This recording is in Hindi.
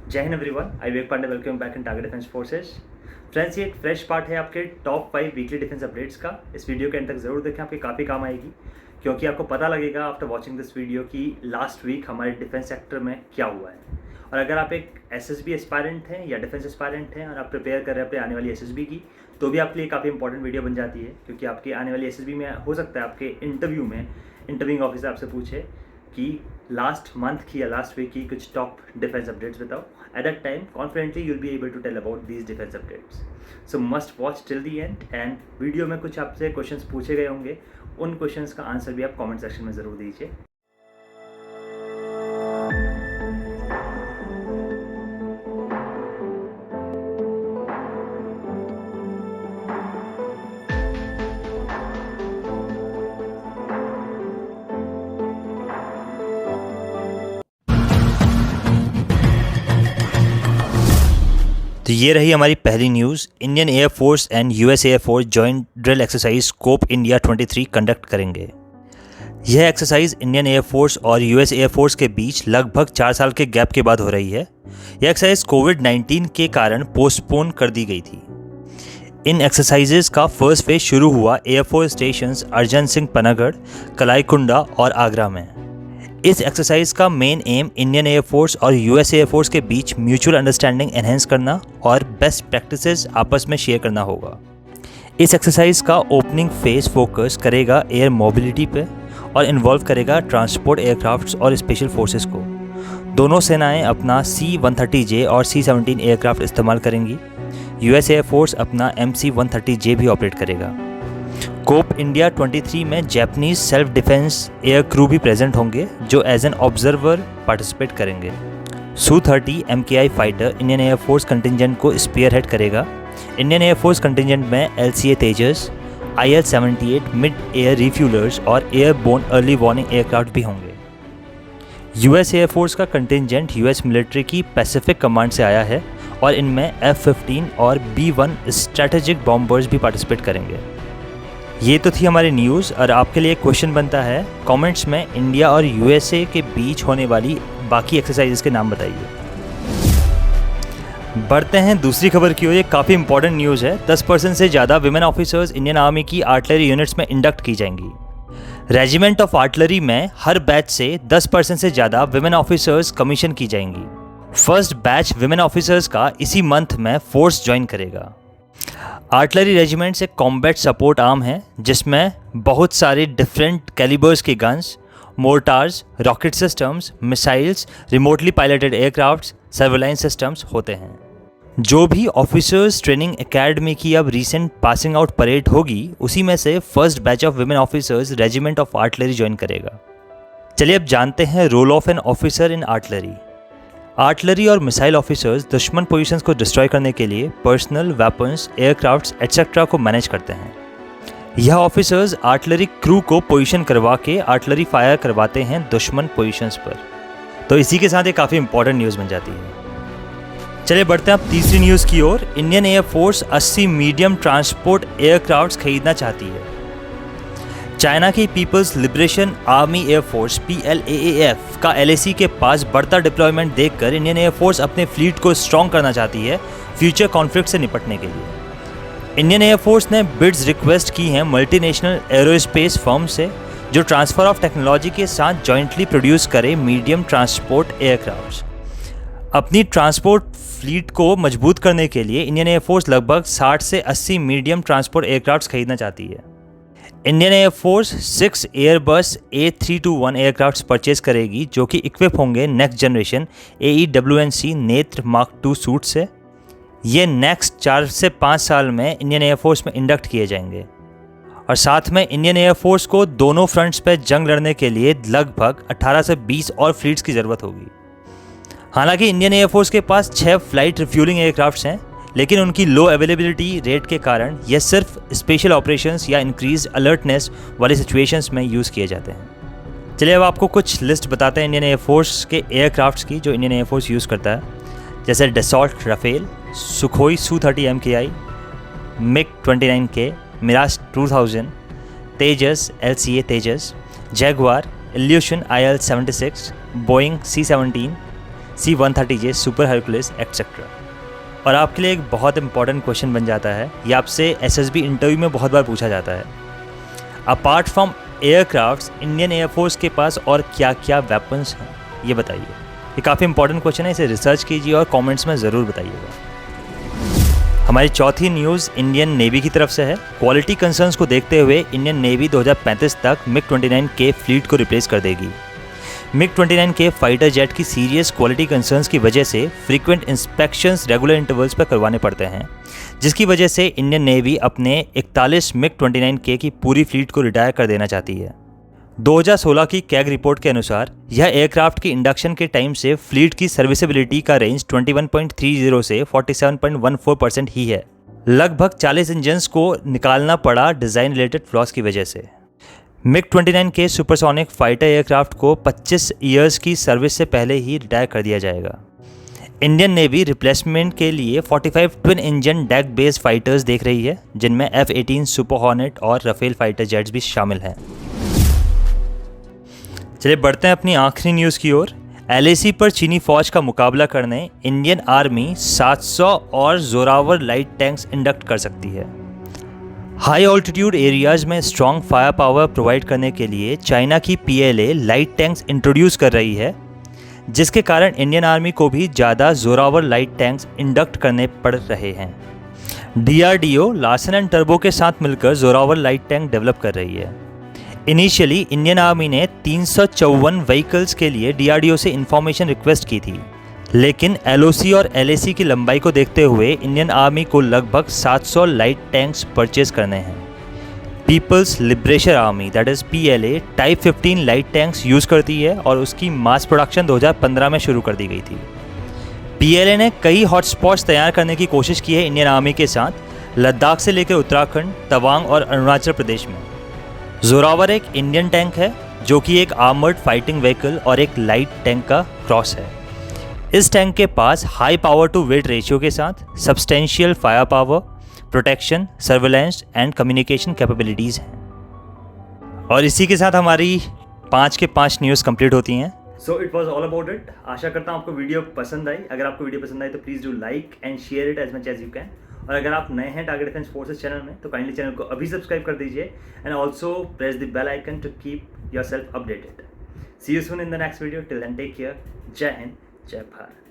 जय हिंद everyone, I Vivek Pandey welcome back in target defence forces. Friends, ये एक फ्रेश पार्ट है आपके टॉप 5 वीकली डिफेंस अपडेट्स का। इस वीडियो के एंड तक जरूर देखें, आपके काफ़ी काम आएगी, क्योंकि आपको पता लगेगा आफ्टर वॉचिंग दिस वीडियो कि लास्ट वीक हमारे डिफेंस सेक्टर में क्या हुआ है। और अगर आप एक एसएसबी एस्पायरेंट हैं या डिफेंस एस्पायरेंट हैं और आप प्रिपेयर कर रहे हैं अपने आने वाली एसएसबी की, तो भी आपके लिए काफ़ी इंपॉर्टेंट वीडियो बन जाती है, क्योंकि आपकी आने वाली एसएसबी में हो सकता है आपके इंटरव्यू में इंटरव्यूइंग ऑफिसर आपसे पूछे कि लास्ट मंथ की या लास्ट वीक की कुछ टॉप डिफेंस अपडेट्स बताओ। At that time confidently you'll be able to tell about these defence updates. So must watch till the end video में कुछ आपसे क्वेश्चंस पूछे गए होंगे, उन क्वेश्चंस का आंसर भी आप कमेंट सेक्शन में ज़रूर दीजिए। तो ये रही हमारी पहली news. Indian air force and US air force joint drill exercise scope India 23 conduct करेंगे। यह एक्सरसाइज इंडियन एयरफोर्स और यूएस एयरफोर्स के बीच लगभग 4 साल के गैप के बाद हो रही है। यह एक्सरसाइज कोविड-19 के कारण पोस्टपोन कर दी गई थी। इन एक्सरसाइजेज का फर्स्ट फेज शुरू हुआ एयरफोर्स स्टेशंस अर्जन सिंह पनागढ़, कलाईकुंडा और आगरा में। इस एक्सरसाइज का मेन एम इंडियन एयरफोर्स और यूएस एयरफोर्स के बीच म्यूचुअल अंडरस्टैंडिंग एनहेंस करना और बेस्ट प्रैक्टिसेस आपस में शेयर करना होगा। इस एक्सरसाइज का ओपनिंग फेज फोकस करेगा एयर मोबिलिटी पे और इन्वॉल्व करेगा ट्रांसपोर्ट एयरक्राफ्ट्स और स्पेशल फोर्सेस को। दोनों सेनाएं अपना C-130J और C-17 एयरक्राफ्ट इस्तेमाल करेंगी। यूएस एयरफोर्स अपना MC-130J भी ऑपरेट करेगा। कोप इंडिया 23 में Japanese self defence air crew भी प्रेजेंट होंगे, जो एज एन ऑब्जर्वर पार्टिसिपेट करेंगे। Su-30 MKI fighter Indian air force contingent को स्पीयर हेड करेगा। इंडियन एयरफोर्स कंटिजेंट में LCA तेजस, IL-78 मिड एयर रिफ्यूलर्स और एयरबोर्न अर्ली वार्निंग एयरक्राफ्ट भी होंगे। यूएस एयरफोर्स का कंटिजेंट यूएस मिलिट्री की पैसिफिक कमांड से आया है और इनमें F-15 और B-1 स्ट्रैटेजिक बॉम्बर्स भी पार्टिसिपेट करेंगे। ये तो थी हमारी न्यूज़, और आपके लिए क्वेश्चन बनता है कमेंट्स में इंडिया और यूएसए के बीच होने वाली बाकी एक्सरसाइजेस के नाम बताइए। बढ़ते हैं दूसरी खबर की ओर। ये काफ़ी इंपॉर्टेंट न्यूज़ है। 10% से ज़्यादा विमेन ऑफिसर्स इंडियन आर्मी की आर्टिलरी यूनिट्स में इंडक्ट की जाएंगी। रेजिमेंट ऑफ आर्टिलरी में हर बैच से 10% से ज़्यादा विमेन ऑफिसर्स कमीशन की जाएंगी। फर्स्ट बैच विमेन ऑफिसर्स का इसी मंथ में फोर्स ज्वाइन करेगा। आर्टिलरी रेजिमेंट्स एक कॉम्बैट सपोर्ट आर्म है, जिसमें बहुत सारे डिफरेंट कैलिबर्स के guns, mortars, rocket systems, missiles, remotely piloted aircrafts, surveillance systems होते हैं। जो भी ऑफिसर्स ट्रेनिंग एकेडमी की अब रीसेंट पासिंग आउट परेड होगी, उसी में से first batch of women officers regiment of artillery join करेगा। चलिए अब जानते हैं role of an officer in artillery. Artillery और मिसाइल ऑफिसर्स दुश्मन पोजीशंस को डिस्ट्रॉय करने के लिए पर्सनल वेपन्स, एयरक्राफ्ट्स एटसेट्रा को मैनेज करते हैं। यह ऑफिसर्स आर्टिलरी क्रू को पोजीशन करवा के आर्टिलरी फायर करवाते हैं दुश्मन पोजीशंस पर। तो इसी के साथ ये काफ़ी इंपॉर्टेंट न्यूज़ बन जाती है। चलिए बढ़ते हैं अब तीसरी न्यूज़ की ओर। Indian Air Force 80 medium transport aircrafts खरीदना चाहती है। चाइना की People's Liberation Army Air Force PLAAF का LAC के पास बढ़ता डिप्लॉयमेंट देखकर इंडियन एयरफोर्स अपने फ्लीट को स्ट्रॉन्ग करना चाहती है फ्यूचर कॉन्फ्लिक्ट से निपटने के लिए। इंडियन एयरफोर्स ने बिड्स रिक्वेस्ट की हैं मल्टीनेशनल एरोस्पेस फर्म से, जो ट्रांसफ़र ऑफ टेक्नोलॉजी के साथ जॉइंटली प्रोड्यूस करे मीडियम ट्रांसपोर्ट एयरक्राफ्ट्स। अपनी ट्रांसपोर्ट फ्लीट को मजबूत करने के लिए इंडियन एयरफोर्स लगभग 60 से 80 मीडियम ट्रांसपोर्ट एयरक्राफ्ट्स खरीदना चाहती है। Indian air force 6 Airbus A321 aircrafts purchase करेगी, जो कि इक्विप होंगे नेक्स्ट जनरेशन AEW&C नेत्र मार्क 2 सूट से। ये नेक्स्ट 4 से 5 साल में इंडियन एयरफोर्स में इंडक्ट किए जाएंगे। और साथ में इंडियन एयरफोर्स को दोनों फ्रंट्स पर जंग लड़ने के लिए लगभग 18 से 20 और फ्लीट्स की ज़रूरत होगी। हालांकि इंडियन एयरफोर्स के पास 6 फ्लाइट रिफ्यूलिंग एयरक्राफ्ट्स हैं, लेकिन उनकी लो अवेलेबिलिटी रेट के कारण यह सिर्फ स्पेशल ऑपरेशंस या इंक्रीज अलर्टनेस वाली सिचुएशंस में यूज़ किए जाते हैं। चलिए अब आपको कुछ लिस्ट बताते हैं इंडियन एयरफोर्स के एयरक्राफ्ट्स की जो इंडियन एयरफोर्स यूज़ करता है, जैसे Dassault Rafale, Sukhoi Su-30 MKI, MiG-29K, Mirage 2000, Tejas LCA Tejas, Jaguar, Ilyushin IL-76, Boeing C-17, C-130J Super Hercules etcetera. और आपके लिए एक बहुत इंपॉर्टेंट क्वेश्चन बन जाता है, ये आपसे SSB इंटरव्यू में बहुत बार पूछा जाता है। Apart from aircrafts Indian air force के पास और क्या क्या वेपन्स हैं, ये बताइए। ये काफ़ी इंपॉर्टेंट क्वेश्चन है, इसे रिसर्च कीजिए और कमेंट्स में ज़रूर बताइएगा। हमारी चौथी न्यूज़ इंडियन नेवी की तरफ से है। क्वालिटी कंसर्न्स को देखते हुए इंडियन नेवी 2035 तक MiG-29K फ्लीट को रिप्लेस कर देगी। MiG-29K फाइटर जेट की सीरियस क्वालिटी कंसर्न्स की वजह से फ्रीक्वेंट इंस्पेक्शंस रेगुलर इंटरवल्स पर करवाने पड़ते हैं, जिसकी वजह से इंडियन नेवी अपने 41 MiG-29K की पूरी फ्लीट को रिटायर कर देना चाहती है। 2016 की कैग रिपोर्ट के अनुसार यह एयरक्राफ्ट की इंडक्शन के टाइम से फ्लीट की सर्विसेबिलिटी का रेंज 21.30 से 47.14% ही है। लगभग 40 इंजन्स को निकालना पड़ा डिज़ाइन रिलेटेड फ्लॉस की वजह से। MiG-29K सुपरसोनिक फाइटर एयरक्राफ्ट को 25 ईयर्स की सर्विस से पहले ही रिटायर कर दिया जाएगा। इंडियन नेवी रिप्लेसमेंट के लिए 45 twin engine deck based fighters देख रही है, जिनमें F-18 सुपर हॉर्नेट और राफेल फाइटर जेट्स भी शामिल हैं। चलिए बढ़ते हैं अपनी आखिरी न्यूज़ की ओर। LAC पर चीनी फौज का मुकाबला करने इंडियन आर्मी 700 और जोरावर लाइट टैंक्स इंडक्ट कर सकती है। हाई ऑल्टीट्यूड एरियाज में स्ट्रॉन्ग फायर पावर प्रोवाइड करने के लिए चाइना की PLA लाइट टैंक्स इंट्रोड्यूस कर रही है, जिसके कारण इंडियन आर्मी को भी ज़्यादा जोरावर लाइट टैंक्स इंडक्ट करने पड़ रहे हैं। DRDO लार्सन एंड टर्बो के साथ मिलकर जोरावर लाइट टैंक डेवलप कर रही है। इनिशियली इंडियन आर्मी ने 354 व्हीकल्स के लिए DRDO से इंफॉर्मेशन रिक्वेस्ट की थी, लेकिन LOC और LAC की लंबाई को देखते हुए इंडियन आर्मी को लगभग 700 लाइट टैंक्स परचेज करने हैं। People's Liberation Army that is PLA type 15 light tanks use करती है और उसकी मास प्रोडक्शन 2015 में शुरू कर दी गई थी। PLA ने कई हॉटस्पॉट्स तैयार करने की कोशिश की है इंडियन आर्मी के साथ, लद्दाख से लेकर उत्तराखंड, तवांग और अरुणाचल प्रदेश में। जोरावर एक इंडियन टैंक है जो कि एक आर्मर्ड फाइटिंग व्हीकल और एक लाइट टैंक का क्रॉस है। इस टैंक के पास high power to weight ratio के साथ substantial firepower, protection, surveillance and communication capabilities हैं। और इसी के साथ हमारी 5 के 5 न्यूज़ कंप्लीट होती हैं। So it was all about it. आशा करता हूँ आपको वीडियो पसंद आई। अगर आपको वीडियो पसंद आई तो please do like and share it as much as you can. और अगर आप नए हैं टारगेट डिफेंस फोर्सेस चैनल में तो काइंडली चैनल को अभी सब्सक्राइब कर दीजिए and also press the bell icon to keep yourself updated. See you soon in the next video. Till then take care. जय हिंद, जय भारत।